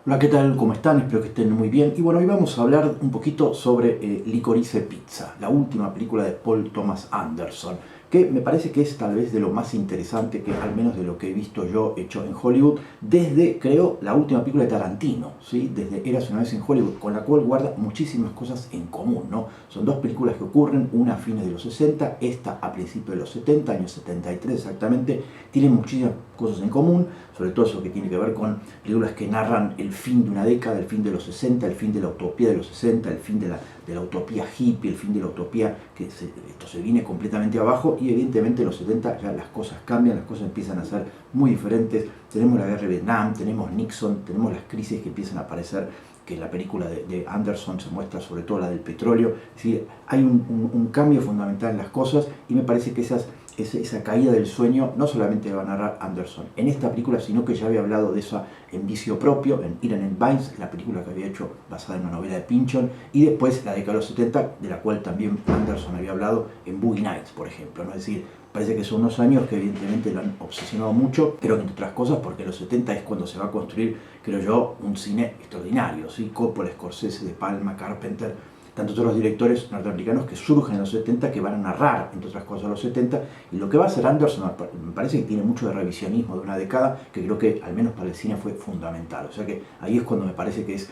Hola, ¿qué tal? ¿Cómo están? Espero que estén muy bien. Y bueno, hoy vamos a hablar un poquito sobre Licorice Pizza, la última película de Paul Thomas Anderson, que me parece que es tal vez de lo más interesante que, al menos de lo que he visto yo hecho en Hollywood, desde, creo, la última película de Tarantino, ¿sí? Desde Érase una vez en Hollywood, con la cual guarda muchísimas cosas en común, ¿no? Son dos películas que ocurren, una a fines de los 60, esta a principios de los 70, años 73 exactamente, tienen muchísimas cosas en común, sobre todo eso que tiene que ver con películas que narran el fin de una década, el fin de los 60, el fin de la utopía de los 60, el fin de la utopía hippie, el fin de la utopía que esto se viene completamente abajo, y evidentemente en los 70 ya las cosas cambian, las cosas empiezan a ser muy diferentes. Tenemos la guerra de Vietnam, tenemos Nixon, tenemos las crisis que empiezan a aparecer, que en la película de Anderson se muestra, sobre todo la del petróleo. Es decir, hay un cambio fundamental en las cosas, y me parece que esa caída del sueño no solamente va a narrar Anderson en esta película, sino que ya había hablado de eso en Vicio Propio, en Inherent Vice, la película que había hecho basada en una novela de Pynchon, y después la década de los 70, de la cual también Anderson había hablado en Boogie Nights, por ejemplo, ¿no? Es decir, parece que son unos años que evidentemente lo han obsesionado mucho, pero que entre otras cosas porque en los 70 es cuando se va a construir, creo yo, un cine extraordinario, ¿sí? Coppola, Scorsese, De Palma, Carpenter, tantos otros directores norteamericanos que surgen en los 70, que van a narrar, entre otras cosas, los 70, y lo que va a hacer Anderson me parece que tiene mucho de revisionismo de una década, que creo que al menos para el cine fue fundamental. O sea que ahí es cuando me parece que es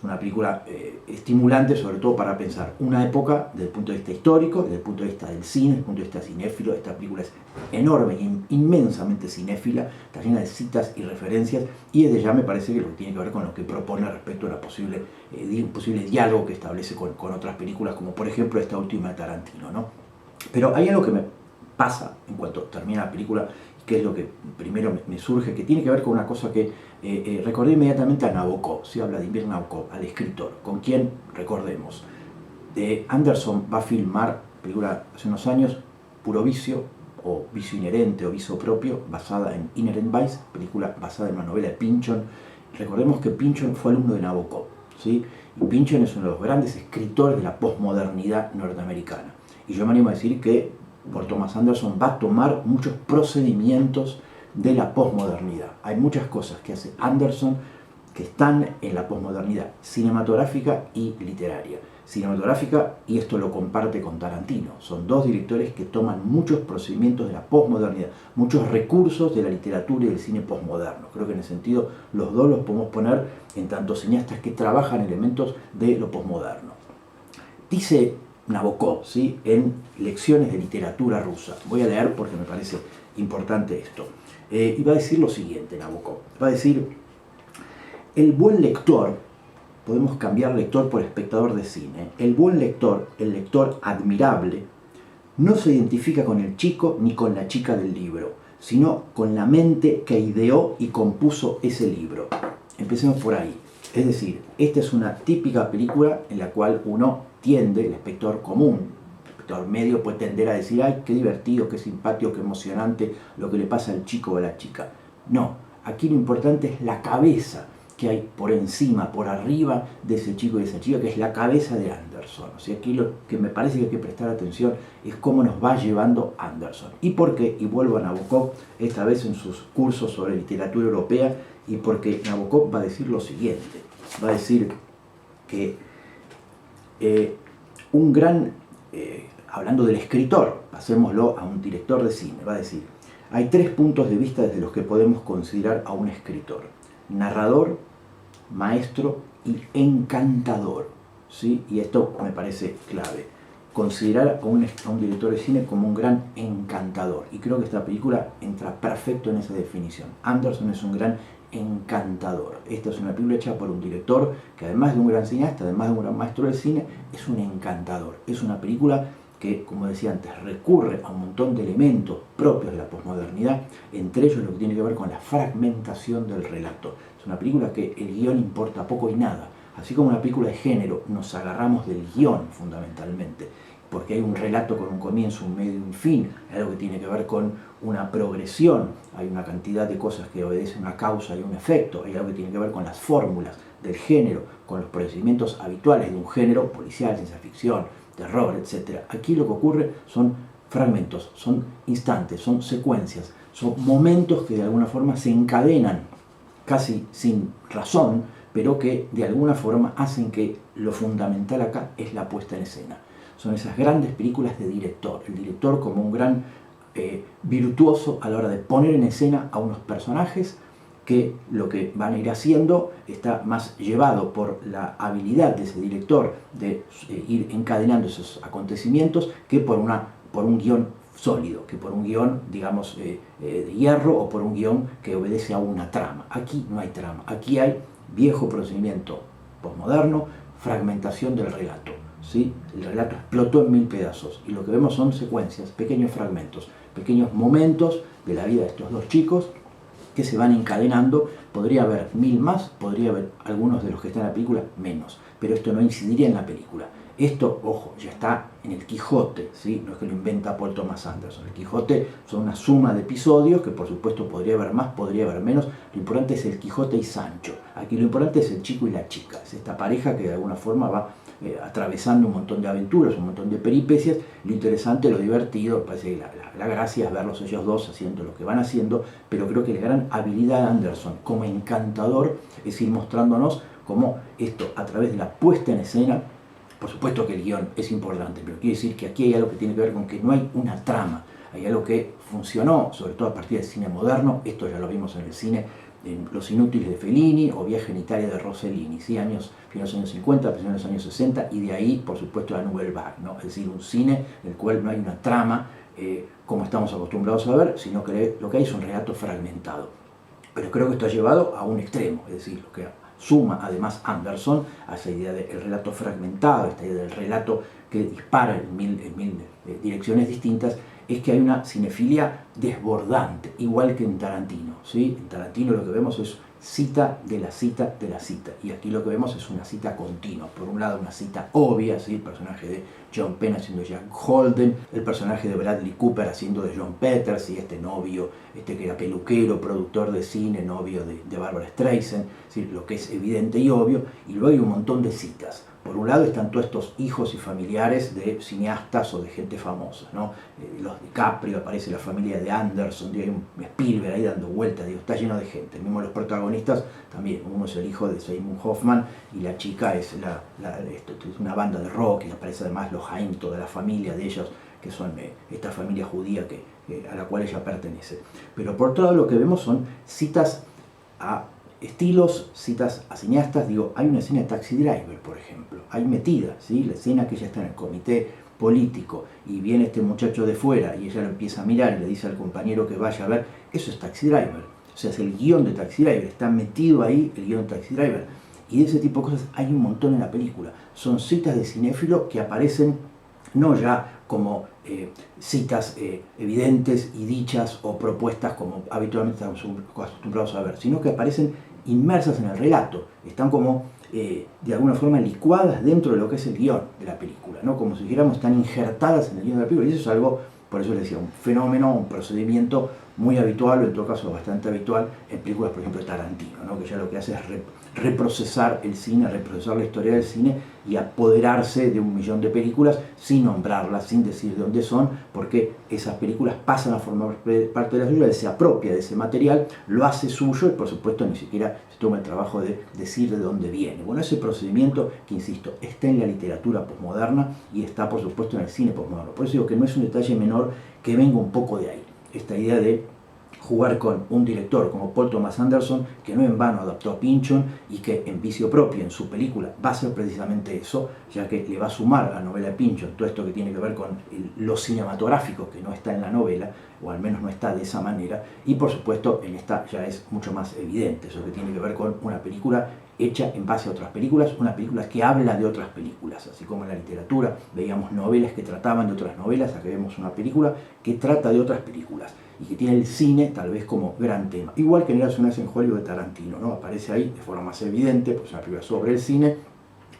una película estimulante, sobre todo para pensar una época desde el punto de vista histórico, desde el punto de vista del cine, desde el punto de vista cinéfilo. Esta película es enorme, inmensamente cinéfila, está llena de citas y referencias, y desde ya me parece que lo que tiene que ver con lo que propone respecto a un posible diálogo que establece con otras películas, como por ejemplo esta última de Tarantino, ¿no? Pero hay algo que me pasa en cuanto termina la película, que es lo que primero me surge, que tiene que ver con una cosa que recordé inmediatamente a Nabokov, ¿sí? A Vladimir Nabokov, al escritor, con quien, recordemos, Anderson va a filmar, película hace unos años, Puro Vicio, o Vicio Inherente, o Vicio Propio, basada en Inherent Vice, película basada en una novela de Pynchon. Recordemos que Pynchon fue alumno de Nabokov, ¿sí? Y Pynchon es uno de los grandes escritores de la posmodernidad norteamericana. Y yo me animo a decir que Paul Thomas Anderson va a tomar muchos procedimientos de la posmodernidad. Hay muchas cosas que hace Anderson que están en la posmodernidad cinematográfica y literaria. Cinematográfica, y esto lo comparte con Tarantino, son dos directores que toman muchos procedimientos de la posmodernidad, muchos recursos de la literatura y del cine posmoderno. Creo que en ese sentido los dos los podemos poner en tanto cineastas que trabajan elementos de lo posmoderno. Dice Nabokov, ¿sí?, en Lecciones de literatura rusa, voy a leer porque me parece importante esto, y va a decir lo siguiente Nabokov, va a decir: el buen lector, podemos cambiar lector por espectador de cine, el buen lector, el lector admirable, no se identifica con el chico ni con la chica del libro, sino con la mente que ideó y compuso ese libro. Empecemos por ahí. Es decir, esta es una típica película en la cual uno tiende, el espectador común, el espectador medio puede tender a decir: ay, qué divertido, qué simpático, qué emocionante lo que le pasa al chico o a la chica. No, aquí lo importante es la cabeza que hay por encima, por arriba de ese chico y de esa chica, que es la cabeza de Anderson. O sea, aquí lo que me parece que hay que prestar atención es cómo nos va llevando Anderson. ¿Y por qué? Y vuelvo a Nabokov, esta vez en sus cursos sobre literatura europea, y porque Nabokov va a decir lo siguiente, va a decir que hablando del escritor, pasémoslo a un director de cine, va a decir: hay tres puntos de vista desde los que podemos considerar a un escritor: narrador, maestro y encantador, ¿sí? Y esto me parece clave, considerar a un director de cine como un gran encantador, y creo que esta película entra perfecto en esa definición. Anderson es un gran encantador. Esta es una película hecha por un director que, además de un gran cineasta, además de un gran maestro del cine, es un encantador. Es una película que, como decía antes, recurre a un montón de elementos propios de la posmodernidad, entre ellos lo que tiene que ver con la fragmentación del relato. Es una película que el guión importa poco y nada. Así como una película de género, nos agarramos del guión fundamentalmente, porque hay un relato con un comienzo, un medio y un fin, hay algo que tiene que ver con una progresión, hay una cantidad de cosas que obedecen una causa y un efecto, hay algo que tiene que ver con las fórmulas del género, con los procedimientos habituales de un género policial, ciencia ficción, terror, etc. Aquí lo que ocurre son fragmentos, son instantes, son secuencias, son momentos que de alguna forma se encadenan casi sin razón, pero que de alguna forma hacen que lo fundamental acá es la puesta en escena. Son esas grandes películas de director, el director como un gran virtuoso a la hora de poner en escena a unos personajes que lo que van a ir haciendo está más llevado por la habilidad de ese director de ir encadenando esos acontecimientos que por un guión sólido, que por un guión, digamos, de hierro o por un guión que obedece a una trama. Aquí no hay trama, aquí hay viejo procedimiento posmoderno, fragmentación del relato. ¿Sí? El relato explotó en 1000 pedazos y lo que vemos son secuencias, pequeños fragmentos, pequeños momentos de la vida de estos dos chicos que se van encadenando. Podría haber 1000 más, podría haber algunos de los que están en la película menos, pero esto no incidiría en la película. Esto, ojo, ya está en el Quijote, ¿sí? No es que lo inventa Paul Thomas Anderson. El Quijote son una suma de episodios que por supuesto podría haber más, podría haber menos. Lo importante es el Quijote y Sancho. Aquí lo importante es el chico y la chica. Es esta pareja que de alguna forma va atravesando un montón de aventuras, un montón de peripecias. Lo interesante, lo divertido, parece que la gracia es verlos ellos dos haciendo lo que van haciendo, pero creo que la gran habilidad de Anderson como encantador es ir mostrándonos cómo esto, a través de la puesta en escena, por supuesto que el guión es importante, pero quiere decir que aquí hay algo que tiene que ver con que no hay una trama, hay algo que funcionó, sobre todo a partir del cine moderno. Esto ya lo vimos en el cine, en Los Inútiles de Fellini o Viaje en Italia de Rossellini, ¿sí? Finales de los años 50, principios de los años 60, y de ahí, por supuesto, la Nouvelle Vague, ¿no? Es decir, un cine en el cual no hay una trama como estamos acostumbrados a ver, sino que lo que hay es un relato fragmentado. Pero creo que esto ha llevado a un extremo, es decir, lo que suma además Anderson a esa idea del relato fragmentado, esta idea del relato que dispara en mil direcciones distintas, es que hay una cinefilia desbordante, igual que en Tarantino, ¿sí? En Tarantino lo que vemos es cita de la cita de la cita, y aquí lo que vemos es una cita continua. Por un lado una cita obvia, ¿sí? El personaje de John Penn haciendo Jack Holden, el personaje de Bradley Cooper haciendo de John Peters, y este novio, que era peluquero, productor de cine, novio de Barbara Streisand, ¿sí? Lo que es evidente y obvio, y luego hay un montón de citas. Por un lado están todos estos hijos y familiares de cineastas o de gente famosa, ¿no? Los DiCaprio, aparece la familia de Anderson, hay un Spielberg ahí dando vueltas, digo, está lleno de gente. Mismo los protagonistas también, uno es el hijo de Seymour Hoffman y la chica es una banda de rock, y aparece además los Haim, toda la familia de ellos, que son esta familia judía a la cual ella pertenece. Pero por otro lado lo que vemos son citas a estilos, citas a cineastas. Digo, hay una escena de Taxi Driver, por ejemplo, hay metida, ¿sí? La escena que ella está en el comité político y viene este muchacho de fuera y ella lo empieza a mirar y le dice al compañero que vaya a ver, eso es Taxi Driver, o sea, es el guión de Taxi Driver, está metido ahí el guión de Taxi Driver, y de ese tipo de cosas hay un montón en la película. Son citas de cinéfilo que aparecen no ya como citas evidentes y dichas o propuestas como habitualmente estamos acostumbrados a ver, sino que aparecen inmersas en el relato, están como de alguna forma licuadas dentro de lo que es el guión de la película, ¿no? Como si dijéramos, están injertadas en el guión de la película, y eso es algo, por eso les decía, un fenómeno, un procedimiento muy habitual, o en todo caso bastante habitual, en películas, por ejemplo, de Tarantino, ¿no? Que ya lo que hace es reprocesar el cine, reprocesar la historia del cine y apoderarse de 1.000.000 de películas sin nombrarlas, sin decir de dónde son, porque esas películas pasan a formar parte de la suya, se apropia de ese material, lo hace suyo y por supuesto ni siquiera se toma el trabajo de decir de dónde viene. Bueno, ese procedimiento que, insisto, está en la literatura posmoderna y está por supuesto en el cine posmoderno. Por eso digo que no es un detalle menor que venga un poco de ahí. Esta idea de jugar con un director como Paul Thomas Anderson, que no en vano adaptó a Pynchon y que en Vicio Propio, en su película, va a hacer precisamente eso, ya que le va a sumar a la novela de Pynchon todo esto que tiene que ver con lo cinematográfico, que no está en la novela, o al menos no está de esa manera, y por supuesto en esta ya es mucho más evidente, eso que tiene que ver con una película hecha en base a otras películas, una película que habla de otras películas, así como en la literatura veíamos novelas que trataban de otras novelas, acá vemos una película que trata de otras películas y que tiene el cine tal vez como gran tema, igual que en Eras una vez en Hollywood de Tarantino, ¿no? Aparece ahí de forma más evidente, pues es una película sobre el cine,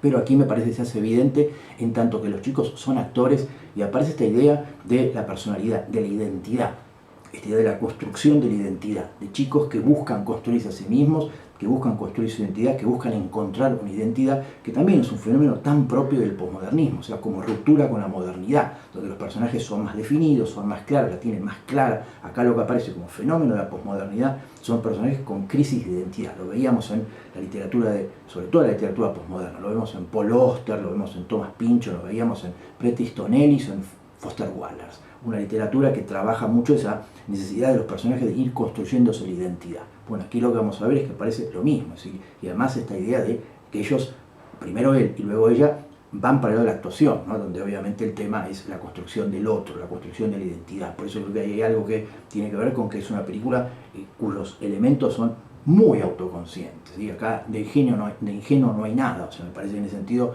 pero aquí me parece que se hace evidente en tanto que los chicos son actores y aparece esta idea de la personalidad, de la identidad, esta idea de la construcción de la identidad, de chicos que buscan construirse a sí mismos, que buscan construir su identidad, que buscan encontrar una identidad, que también es un fenómeno tan propio del posmodernismo, o sea, como ruptura con la modernidad, donde los personajes son más definidos, son más claros, la tienen más clara. Acá lo que aparece como fenómeno de la posmodernidad son personajes con crisis de identidad. Lo veíamos en la literatura, sobre todo la literatura posmoderna, lo vemos en Paul Auster, lo vemos en Thomas Pynchon, lo veíamos en Bret Easton Ellis o en Foster Wallace. Una literatura que trabaja mucho esa necesidad de los personajes de ir construyéndose la identidad. Bueno, aquí lo que vamos a ver es que parece lo mismo, ¿sí? Y además esta idea de que ellos, primero él y luego ella, van para el lado de la actuación, ¿no? Donde obviamente el tema es la construcción del otro, la construcción de la identidad. Por eso creo que hay algo que tiene que ver con que es una película cuyos elementos son muy autoconscientes, ¿sí? Acá de ingenuo no hay nada, o sea, me parece que en ese sentido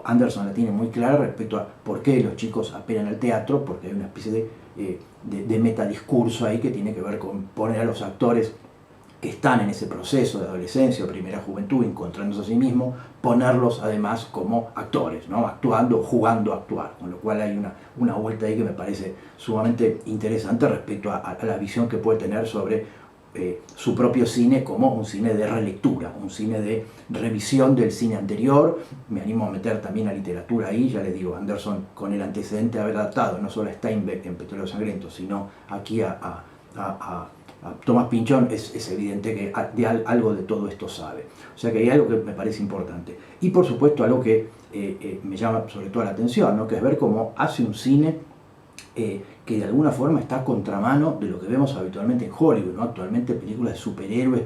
Anderson la tiene muy clara respecto a por qué los chicos apelan al teatro, porque hay una especie de metadiscurso ahí que tiene que ver con poner a los actores que están en ese proceso de adolescencia o primera juventud, encontrándose a sí mismos, ponerlos además como actores, ¿no? Actuando, jugando a actuar, con lo cual hay una vuelta ahí que me parece sumamente interesante respecto a la visión que puede tener sobre su propio cine como un cine de relectura, un cine de revisión del cine anterior. Me animo a meter también a literatura ahí, ya les digo, Anderson con el antecedente de haber adaptado no solo a Steinbeck en Petróleo Sangriento, sino aquí a Thomas Pynchon, es evidente que algo de todo esto sabe. O sea que hay algo que me parece importante. Y por supuesto algo que me llama sobre todo la atención, ¿no? Que es ver cómo hace un cine que de alguna forma está a contramano de lo que vemos habitualmente en Hollywood, ¿no? Actualmente películas de superhéroes,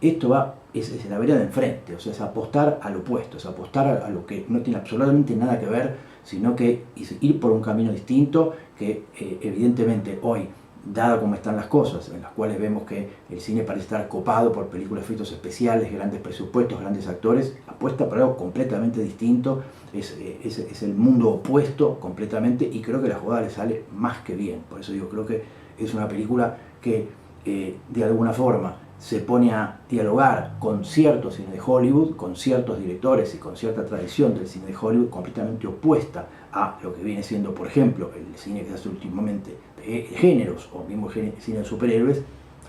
esto es la vereda de enfrente, o sea, es apostar al opuesto, es apostar a lo que no tiene absolutamente nada que ver, sino que ir por un camino distinto que evidentemente hoy, dado como están las cosas, en las cuales vemos que el cine parece estar copado por películas, efectos especiales, grandes presupuestos, grandes actores, apuesta por algo completamente distinto, es el mundo opuesto completamente, y creo que la jugada le sale más que bien. Por eso digo, creo que es una película que de alguna forma se pone a dialogar con cierto cine de Hollywood, con ciertos directores y con cierta tradición del cine de Hollywood completamente opuesta a lo que viene siendo, por ejemplo, el cine que se hace últimamente de géneros o mismo cine de superhéroes.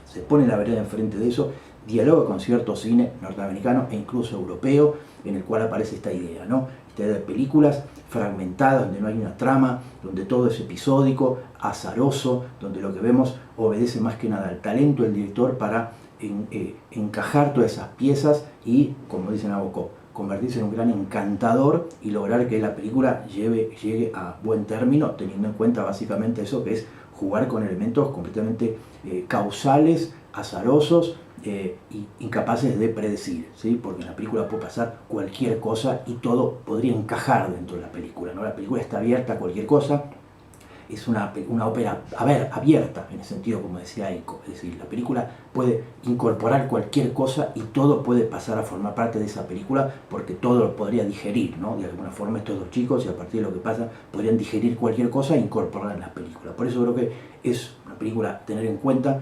Se pone la vereda enfrente de eso, dialoga con cierto cine norteamericano e incluso europeo, en el cual aparece esta idea, ¿no? Esta idea de películas fragmentadas, donde no hay una trama, donde todo es episódico, azaroso, donde lo que vemos obedece más que nada al talento del director para encajar todas esas piezas y, como dice Nabokov, convertirse en un gran encantador y lograr que la película llegue a buen término, teniendo en cuenta básicamente eso, que es jugar con elementos completamente causales, azarosos, incapaces de predecir, ¿sí? Porque en la película puede pasar cualquier cosa y todo podría encajar dentro de la película, ¿no? La película está abierta a cualquier cosa. Es una ópera abierta, en el sentido, como decía Eco, es decir, la película puede incorporar cualquier cosa y todo puede pasar a formar parte de esa película, porque todo lo podría digerir, ¿no? De alguna forma estos dos chicos, y a partir de lo que pasa, podrían digerir cualquier cosa e incorporarla en la película. Por eso creo que es una película a tener en cuenta,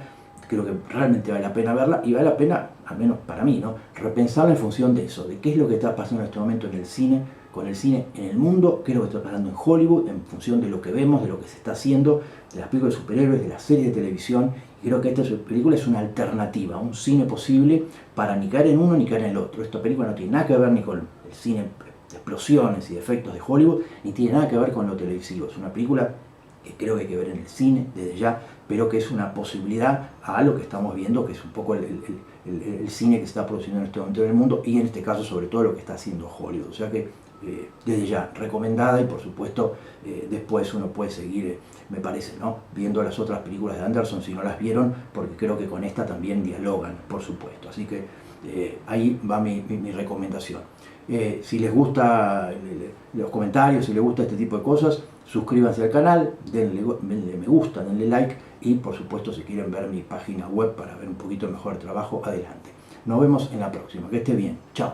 creo que realmente vale la pena verla, y vale la pena, al menos para mí, ¿no? Repensarla en función de eso, de qué es lo que está pasando en este momento en el cine, con el cine en el mundo, qué es lo que está pasando en Hollywood, en función de lo que vemos, de lo que se está haciendo, de las películas de superhéroes, de las series de televisión. Y creo que esta película es una alternativa, un cine posible para ni caer en uno ni caer en el otro. Esta película no tiene nada que ver ni con el cine de explosiones y de efectos de Hollywood, ni tiene nada que ver con lo televisivo. Es una película que creo que hay que ver en el cine desde ya, pero que es una posibilidad a lo que estamos viendo, que es un poco el cine que se está produciendo en este momento en el mundo, y en este caso sobre todo lo que está haciendo Hollywood. O sea que desde ya recomendada, y por supuesto después uno puede seguir, me parece, ¿no? Viendo las otras películas de Anderson si no las vieron, porque creo que con esta también dialogan, por supuesto. Así que ahí va mi recomendación. Si les gusta los comentarios, si les gusta este tipo de cosas, suscríbanse al canal, denle me gusta, denle like, y por supuesto si quieren ver mi página web para ver un poquito mejor el trabajo, adelante. Nos vemos en la próxima, que esté bien, chao.